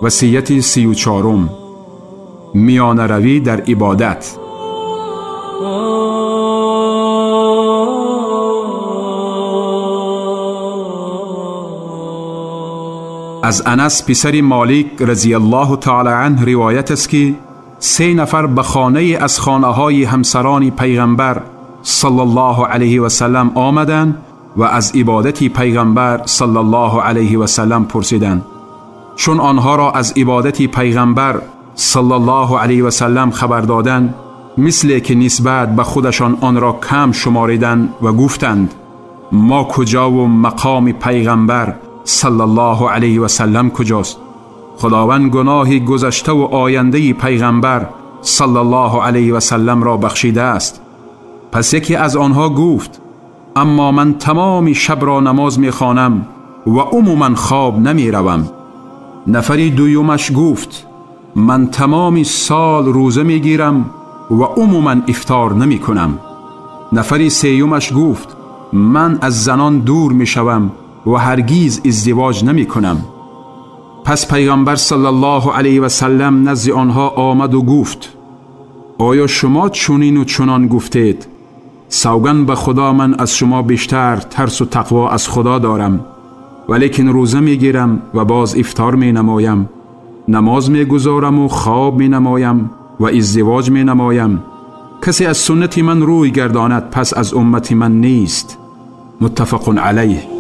وصیت 34 میانه روی در عبادت. از انس پسر مالک رضی الله تعالی عنه روایت است که 3 نفر به خانه از خانه‌های همسران پیغمبر صلی الله علیه و سلم آمدند و از عبادت پیغمبر صلی الله علیه و سلم پرسیدند. چون آنها را از عبادت پیغمبر صلی الله علیه و سلم خبر دادند، مثل که نسبت به خودشان آن را کم شماریدند و گفتند ما کجا و مقام پیغمبر صلی الله علیه و سلم کجاست؟ خداوند گناه گذشته و آینده پیغمبر صلی الله علیه و سلم را بخشیده است. پس یکی از آنها گفت اما من تمام شب را نماز می خوانم و عموما خواب نمی روم. نفری دویمش گفت من تمام سال روزه می گیرم و عموما افطار نمی کنم. نفری سیومش گفت من از زنان دور می شوم و هرگیز ازدواج نمی کنم. پس پیغمبر صلی الله علیه و سلم نزد آنها آمد و گفت آیا شما چنین و چنان گفتید؟ سوگند به خدا من از شما بیشتر ترس و تقوا از خدا دارم، ولیکن روزه می گیرم و باز افطار می نمایم، نماز می گذارم و خواب می نمایم و ازدواج می نمایم. کسی از سنت من روی گرداند پس از امت من نیست. متفق علیه.